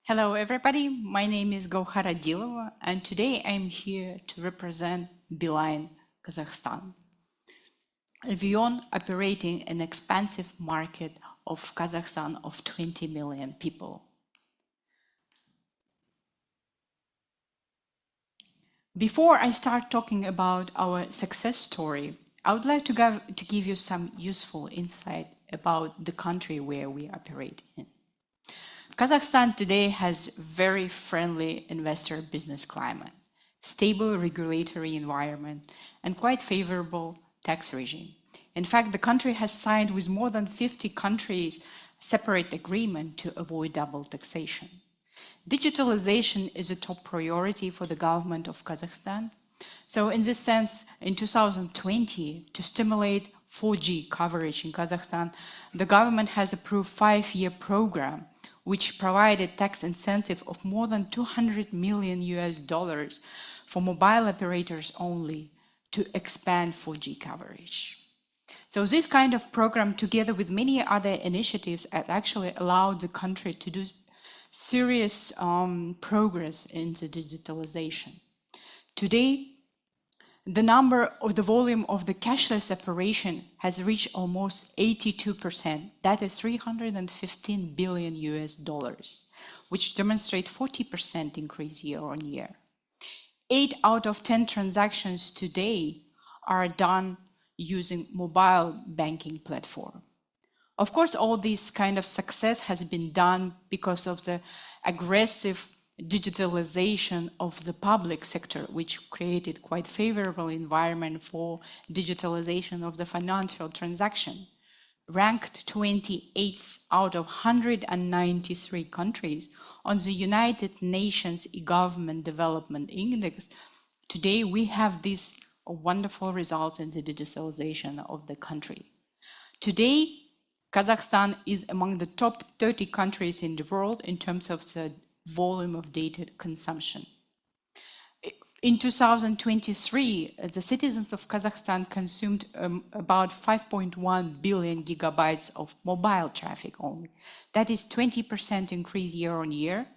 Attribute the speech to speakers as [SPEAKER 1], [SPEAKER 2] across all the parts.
[SPEAKER 1] Hello, everybody. My name is Gauhara Dilova, and today I'm here to represent Beeline, Kazakhstan. VEON operating an expansive market of Kazakhstan of 20 million people. Before I start talking about our success story, I would like to give you some useful insight about the country where we operate in. Kazakhstan today has very friendly investor business climate, stable regulatory environment, and quite favorable tax regime. In fact, the country has signed with more than 50 countries separate agreement to avoid double taxation. Digitalization is a top priority for the government of Kazakhstan. So in this sense, in 2020, to stimulate 4G coverage in Kazakhstan, the government has approved a 5-year program which provided tax incentive of more than $200 million for mobile operators only to expand 4G coverage. So this kind of program, together with many other initiatives, actually allowed the country to do serious progress in the digitalization. Today, the volume of the cashless operation has reached almost 82%. That is $315 billion, which demonstrates 40% increase year on year. 8 out of 10 transactions today are done using mobile banking platform. Of course, all this kind of success has been done because of the aggressive digitalization of the public sector, which created quite favorable environment for digitalization of the financial transaction. Ranked 28th out of 193 countries on the United Nations E-Government Development Index, today we have this wonderful result in the digitalization of the country. Today, Kazakhstan is among the top 30 countries in the world in terms of the volume of data consumption. In 2023, the citizens of Kazakhstan consumed about 5.1 billion gigabytes of mobile traffic only. That is 20% increase year on year.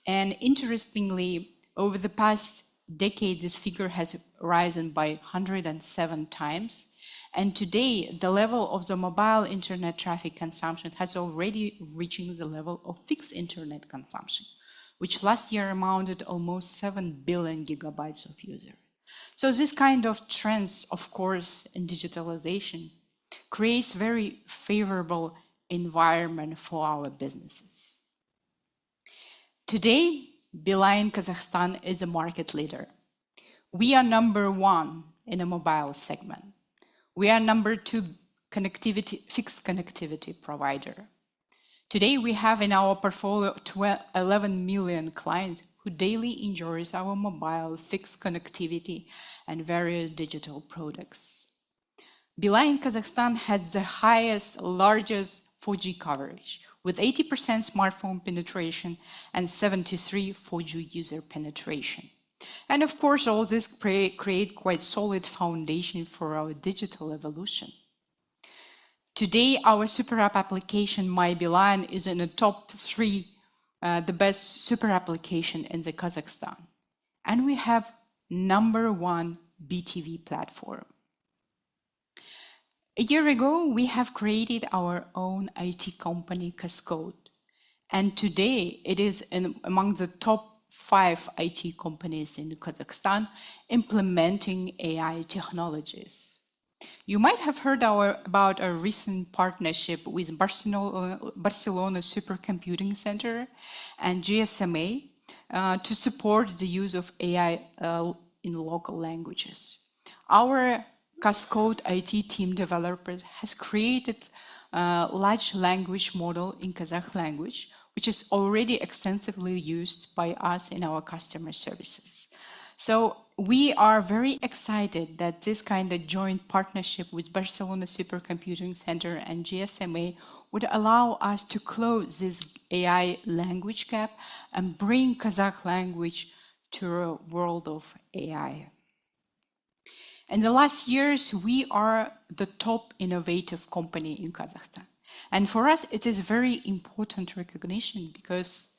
[SPEAKER 1] And interestingly, over the past decade, this figure has risen by 107 times. And today, the level of the mobile internet traffic consumption has already reaching the level of fixed internet consumption, which last year amounted almost 7 billion gigabytes of user. So this kind of trends, of course, in digitalization creates very favorable environment for our businesses. Today, Beeline Kazakhstan is a market leader. We are number 1 in a mobile segment. We are number 2 fixed connectivity provider. Today, we have in our portfolio 11 million clients who daily enjoys our mobile fixed connectivity and various digital products. Beeline Kazakhstan has the highest, largest 4G coverage with 80% smartphone penetration and 73% 4G user penetration. And of course, all this create quite solid foundation for our digital evolution. Today, our super app application, My Beeline, is in the top 3, the best super application in the Kazakhstan. And we have number 1 BTV platform. A year ago, we have created our own IT company, Cascode. And today, it is among the top 5 IT companies in Kazakhstan implementing AI technologies. You might have heard about a recent partnership with Barcelona Supercomputing Center and GSMA to support the use of AI in local languages. Our Cascode IT team developers has created a large language model in Kazakh language, which is already extensively used by us in our customer services. So we are very excited that this kind of joint partnership with Barcelona Supercomputing Center and GSMA would allow us to close this AI language gap and bring Kazakh language to a world of AI. In the last years, we are the top innovative company in Kazakhstan. And for us, it is very important recognition because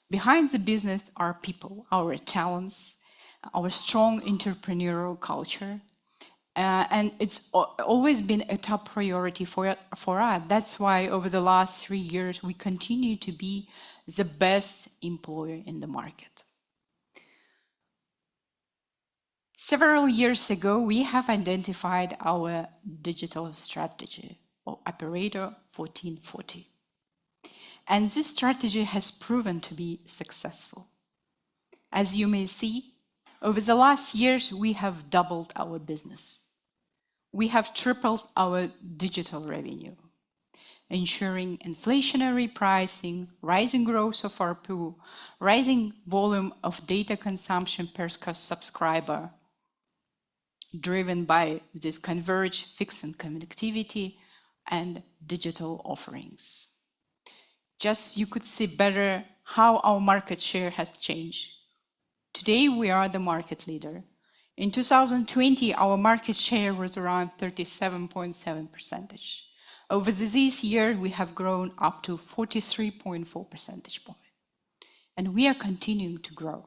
[SPEAKER 1] Behind the business are people, our talents, our strong entrepreneurial culture, and it's always been a top priority for us. That's why over the last 3 years, we continue to be the best employer in the market. Several years ago, we have identified our digital strategy, or Operator 1440. And this strategy has proven to be successful. As you may see, over the last years, we have doubled our business. We have tripled our digital revenue, ensuring inflationary pricing, rising growth of ARPU, rising volume of data consumption per subscriber, driven by this converged fixed and connectivity and digital offerings. Just you could see better how our market share has changed. Today, we are the market leader. In 2020, our market share was around 37.7%. Over this year, we have grown up to 43.4 percentage points. And we are continuing to grow.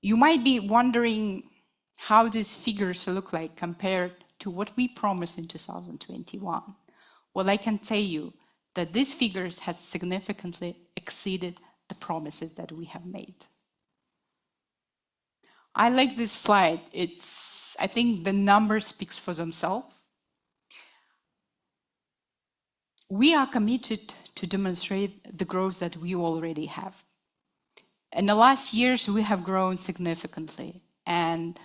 [SPEAKER 1] You might be wondering how these figures look like compared to what we promised in 2021. Well, I can tell you that these figures have significantly exceeded the promises that we have made. I like this slide. I think the numbers speak for themselves. We are committed to demonstrate the growth that we already have. In the last years, we have grown significantly, and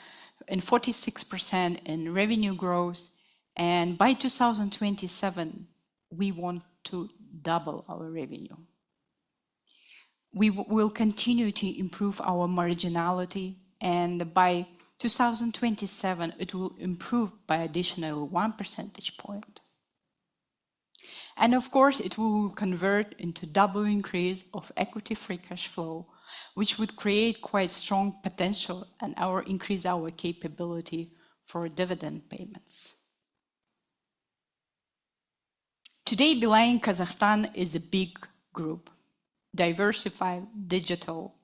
[SPEAKER 1] 46% in revenue growth, and by 2027, we want to double our revenue. We will continue to improve our marginality, and by 2027, it will improve by additional 1 percentage point. And of course, it will convert into double increase of equity free cash flow, which would create quite strong potential and increase our capability for dividend payments. Today, Beeline Kazakhstan is a big group, diversified, digital,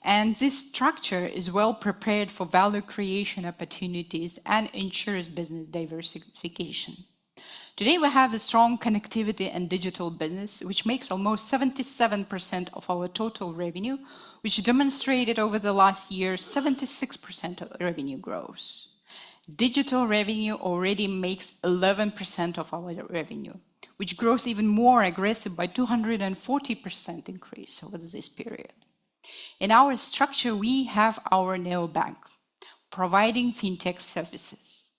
[SPEAKER 1] and this structure is well prepared for value creation opportunities and ensures business diversification. Today, we have a strong connectivity and digital business, which makes almost 77% of our total revenue, which demonstrated over the last year 76% of revenue growth. Digital revenue already makes 11% of our revenue, which grows even more aggressive by 240% increase over this period. In our structure, we have our neobank, providing fintech services.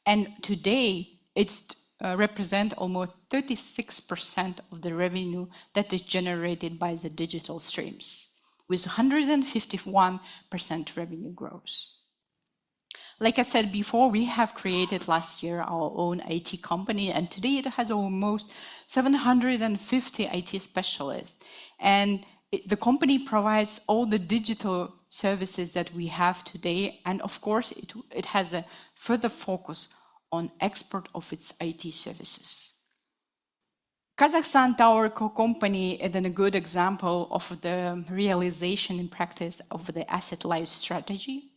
[SPEAKER 1] And today, it's represent almost 36% of the revenue that is generated by the digital streams, with 151% revenue growth. Like I said before, we have created last year our own IT company, and today it has almost 750 IT specialists. And the company provides all the digital services that we have today, and of course, it has a further focus on export of its IT services. Kazakhstan Tower Co-company is a good example of the realization in practice of the asset-light strategy.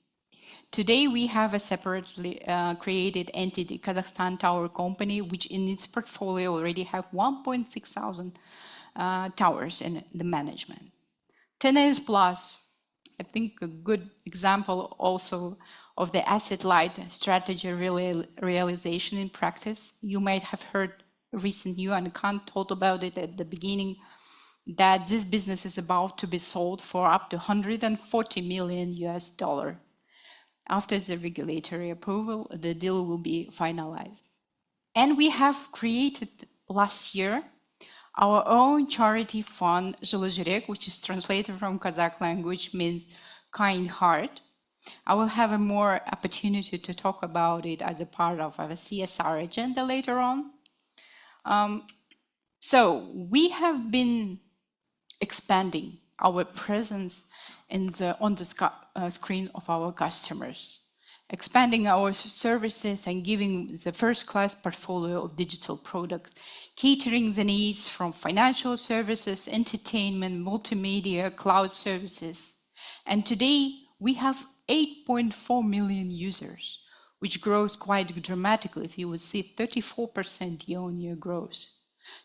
[SPEAKER 1] Today, we have a separately created entity, Kazakhstan Tower Company, which in its portfolio already have 1.6 thousand towers in the management. 10 years plus, I think a good example also of the asset-light strategy realization in practice. You might have heard recent news, and Khan told about it at the beginning, that this business is about to be sold for up to $140 million US. After the regulatory approval, the deal will be finalized. And we have created last year our own charity fund, Жылы жүрек, which is translated from Kazakh language, means kind heart. I will have a more opportunity to talk about it as a part of our CSR agenda later on. So we have been expanding our presence on the screen of our customers. expanding our services and giving the first-class portfolio of digital products, catering the needs from financial services, entertainment, multimedia, cloud services. And today, we have 8.4 million users, which grows quite dramatically. If you would see 34% year-on-year growth.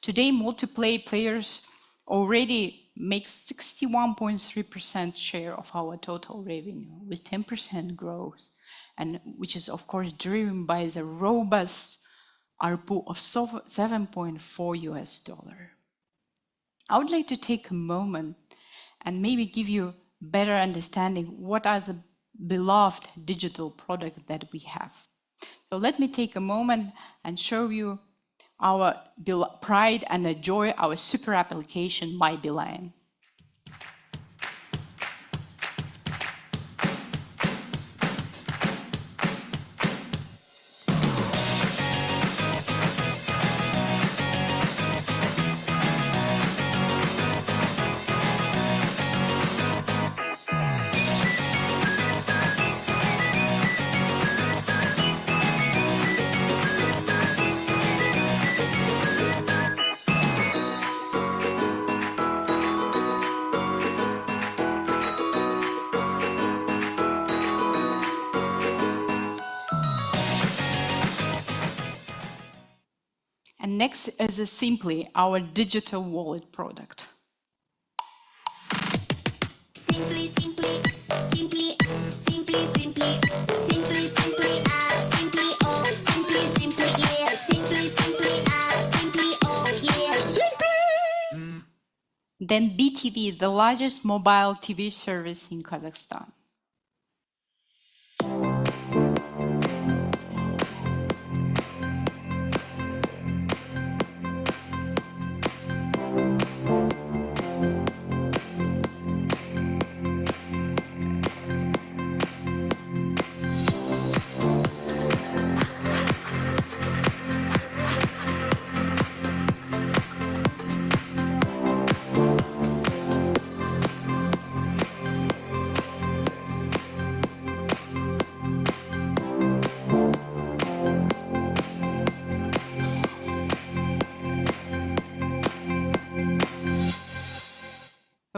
[SPEAKER 1] Today, multiplayer players already make 61.3% share of our total revenue, with 10% growth, and which is of course driven by the robust ARPU of $7.4. I would like to take a moment and maybe give you better understanding what are the beloved digital products that we have. So let me take a moment and show you our pride and a joy, our super application, My Beeline. And next is simply our digital wallet product. Simply, simply, simply, simply, simply, simply, simply, simply, oh, simply, simply, yeah, simply, simply, simply, oh, yeah, simply. Then BTV, the largest mobile TV service in Kazakhstan.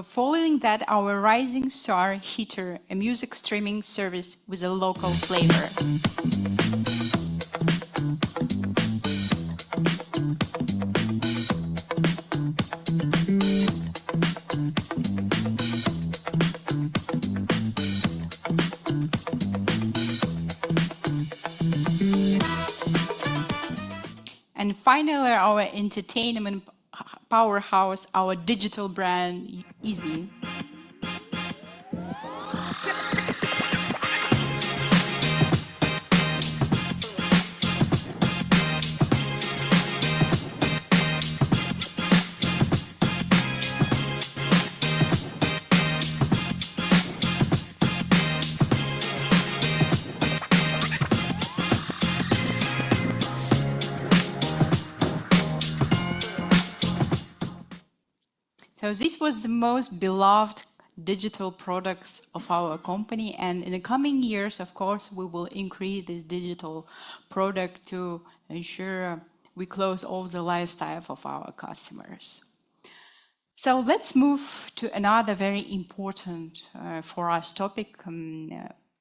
[SPEAKER 1] Following that, our Rising Star Heater, a music streaming service with a local flavor. And finally, our entertainment powerhouse, our digital brand, Easy. So this was the most beloved digital products of our company, and in the coming years, of course, we will increase this digital product to ensure we close all the lifestyle of our customers. So let's move to another very important for us topic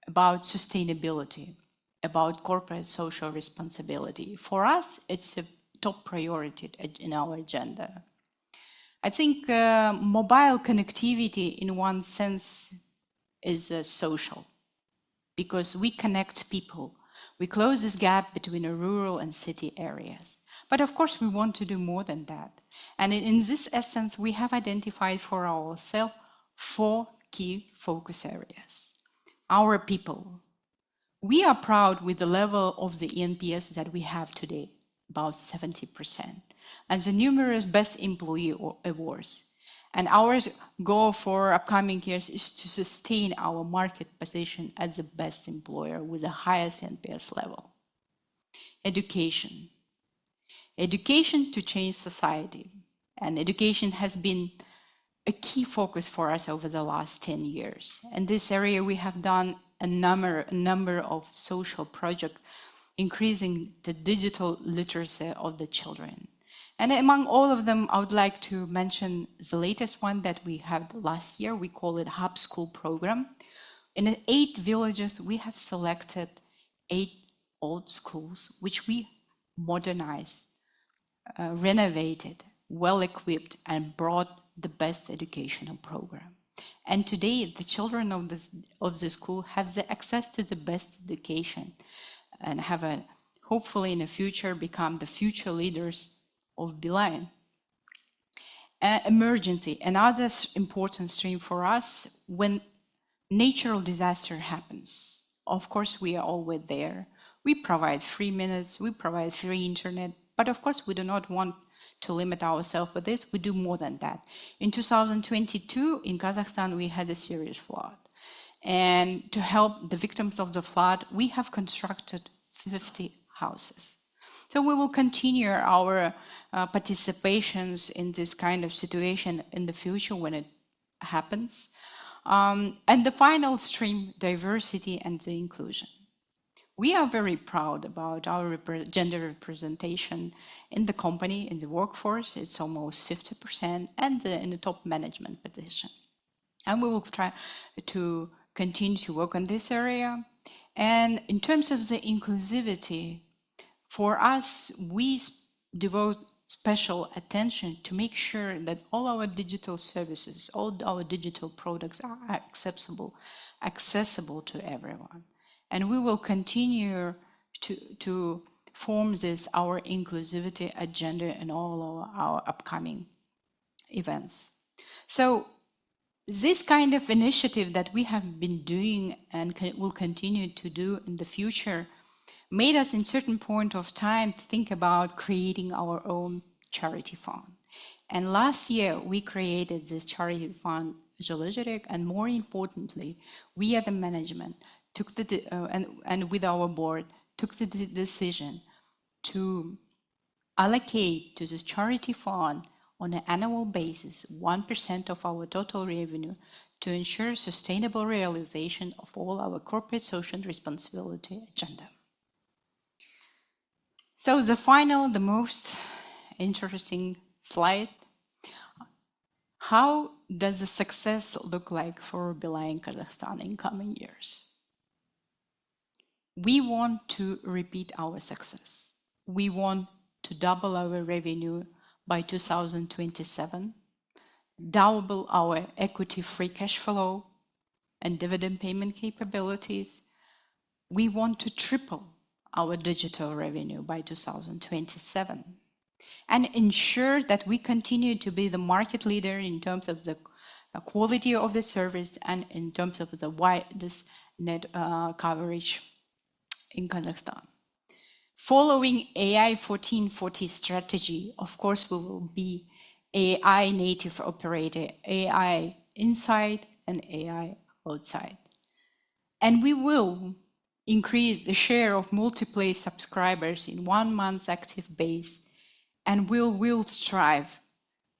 [SPEAKER 1] about sustainability, about corporate social responsibility. For us, it's a top priority in our agenda. I think mobile connectivity in one sense is social, because we connect people. We close this gap between rural and city areas. But of course, we want to do more than that. And in this essence, we have identified for ourselves 4 key focus areas. Our people. We are proud with the level of the NPS that we have today, about 70%, and the numerous Best Employee Awards. And our goal for upcoming years is to sustain our market position as the best employer with the highest NPS level. Education. Education to change society. And education has been a key focus for us over the last 10 years. In this area, we have done a number of social projects increasing the digital literacy of the children. And among all of them, I would like to mention the latest one that we had last year. We call it Hub School Program. In 8 villages, we have selected 8 old schools, which we modernized, renovated, well-equipped, and brought the best educational program. And today, the children of the school have the access to the best education and have hopefully in the future become the future leaders of Beeline. Emergency, another important stream for us. When natural disaster happens, of course we are always there. We provide free minutes, we provide free internet, but of course we do not want to limit ourselves with this. We do more than that. In 2022 in Kazakhstan we had a serious flood, and to help the victims of the flood we have constructed 50 houses. So we will continue our participations in this kind of situation in the future when it happens. And the final stream, diversity and the inclusion. We are very proud about our gender representation in the company, in the workforce. It's almost 50%, and in the top management position. And we will try to continue to work on this area. And in terms of the inclusivity, for us, we devote special attention to make sure that all our digital services, all our digital products are accessible to everyone. And we will continue to form this, our inclusivity agenda in all of our upcoming events. So this kind of initiative that we have been doing and will continue to do in the future made us in certain point of time think about creating our own charity fund. And last year we created this charity fund, Zhilizhirek, and more importantly, we as the management took and with our board took the decision to allocate to this charity fund on an annual basis 1% of our total revenue to ensure sustainable realization of all our corporate social responsibility agenda. So the most interesting slide. How does the success look like for Beeline Kazakhstan in coming years? We want to repeat our success. We want to double our revenue by 2027, double our equity free cash flow and dividend payment capabilities. We want to triple our digital revenue by 2027 and ensure that we continue to be the market leader in terms of the quality of the service and in terms of the widest net coverage in Kazakhstan. Following AI 1440 strategy, of course, we will be AI native operator, AI inside and AI outside. And we will increase the share of multiplay subscribers in 1 month's active base, and will strive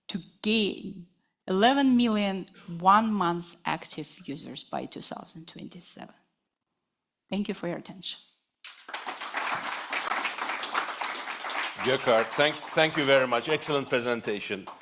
[SPEAKER 1] to gain 11 million 1 month active users by 2027. Thank you for your attention.
[SPEAKER 2] Gökhan, thank you very much. Excellent presentation.